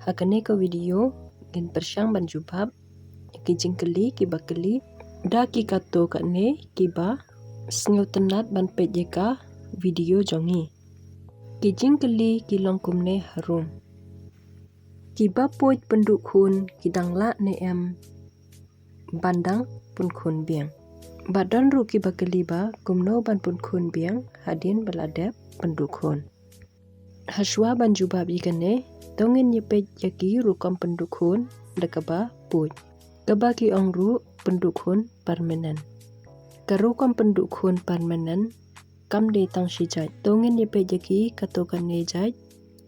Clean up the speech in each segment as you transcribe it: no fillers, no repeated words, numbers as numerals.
Hakane ke video gen persyang ban jubab ki jingkeli ki bakeli da ki kato kane ki ba snyu tenat ban pejeka video jongi ki jingkeli ki longkumne harum ki ba poj penduk khun ki dangla ne em bandang pun khun biang badan ru ki bakeli ba kumno ban pun khun biang hadin baladep penduk khun haswa ban jubab ikane tongin nyepej yaki rukam penduk khun dekaba puj kaba ki ongru penduk khun permanen karukam penduk khun permanen kam de tang shijaj tongin nyepej yaki katokan nejaj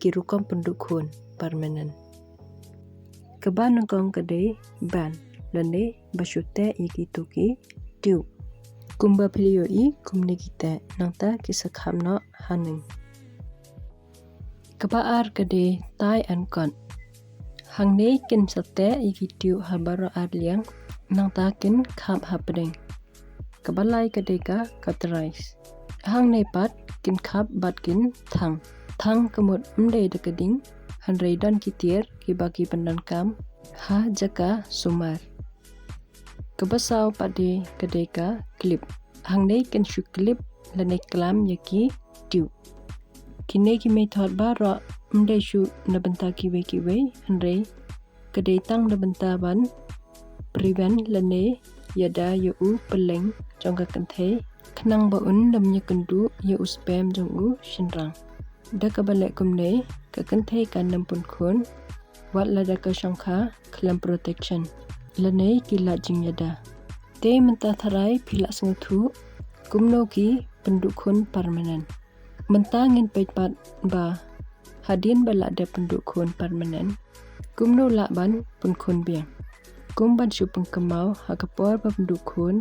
ki rukam penduk khun permanen kaba nangkong kade ban lane basyute yaki tuki tiu kumba pelio I kumne kita nangta kisakham no haning kebaar kede tai an kon hang ne kin sate yaki tiu habaro arliang nangta kin kham hapdeng kebalai kede ka katerais hang ne pat kin khap bat kin thang kemut mde dekeding hanrei dan kitir ki bagi pendan kam ha jaka sumar kebasau pade kede ka klip hang ne kin shu klip lane klam yaki tiu kine ki method baro mde shu na benta kiwe hanrei kede tang na benta ban prevent lane yada yu peleng jongka kenthe khnang ba un lamnya kendu yu spam jongu shinrang da kabalek kumne ka kenthe kan nampun khun wat lada ka shangkha klam protection lane ki lajing yada te menta tharai phila sngthu kumno ki penduk khun permanen mentangin pejpat ba hadin bala de penduk khun permanen kumno lakban pun khun biang kumban shu pengkemau hakapor ba penduk khun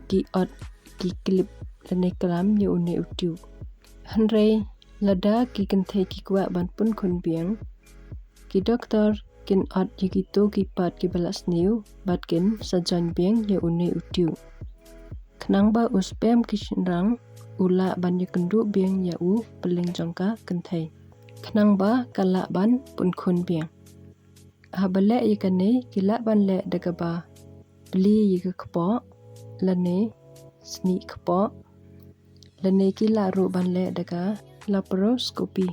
ki ot ki klip lane kalam ye une utiu hanrei lada ki kenthe ki kwa ban pun khun biang ki doktor kin ot yaki to ki pat ki balas new batkin sajan biang ye une utiu khnang ba uspem ki shinrang ula ban yakendu biang ya u peleng jongka kenthai khnang ba kala ban pun khun biang habale yakane kila ban le dagaba beli yika kpo lane sni kpo lane kila ru ban le daga laparoscopy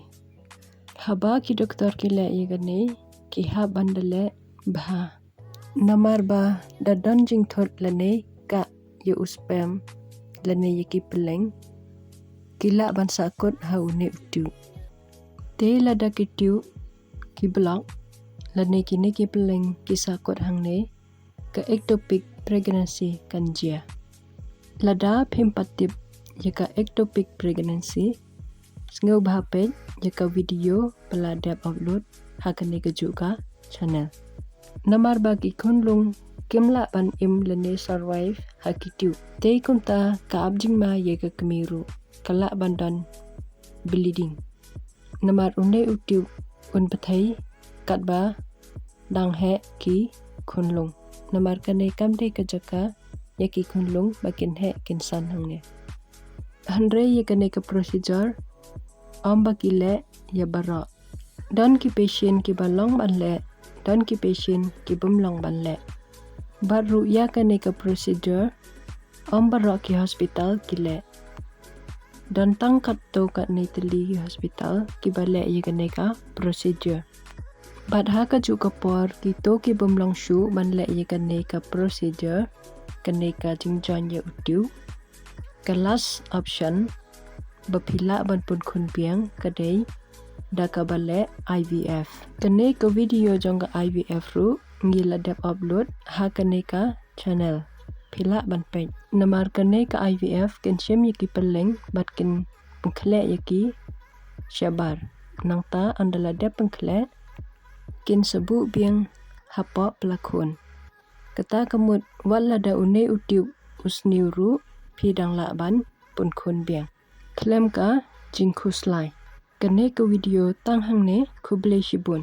haba ki doktor kila yakane ki ha bandale bha namar ba dadan jing thot lane ka ye uspem lane yaki peleng kila ban sakut haune utiu te lada kitiu ki blok lane kine ki peleng ki sakut hangne ka ectopic pregnancy kanjia lada phimpatip yaka ectopic pregnancy sngeu bhape yaka video peladap upload hakane ke juga channel namar bagi khunlung kimla ban im lane survive hakitiu te kunta ka abjing ma yaka kemiru kala bandan bleeding namar une utiu un pathai katba dang he ki khunlung namar kane kamde ka jaka yaki khunlung bakin he kinsan hangne hanre yakane ka procedure amba kile ya bara dan ki patient ki balong banle dan ki patient ki bumlong banle baru yakane ka procedure amba ro ki hospital kile dan tangkat to kat Natalie hospital ki bale yakane ka procedure bad ha ka juga por ki to ki bumlong shu banle yakane ka procedure kane ka jingjan ya utiu ka last option bapila ban pun khun piang kadai da ka bale IVF kane ka video jongga IVF ru ngila dap upload ha kane ka channel pila ban pej namar kane ka IVF ken shem yaki peleng batkin pengkhle yaki syabar nangta andala de pengkhle kin sebu biang hapa pelakon kata kemut wala da une utiu usniuru pidang lakban pun khun biang klem ka jingkhuslai kane ka video tang hangne khuble shibun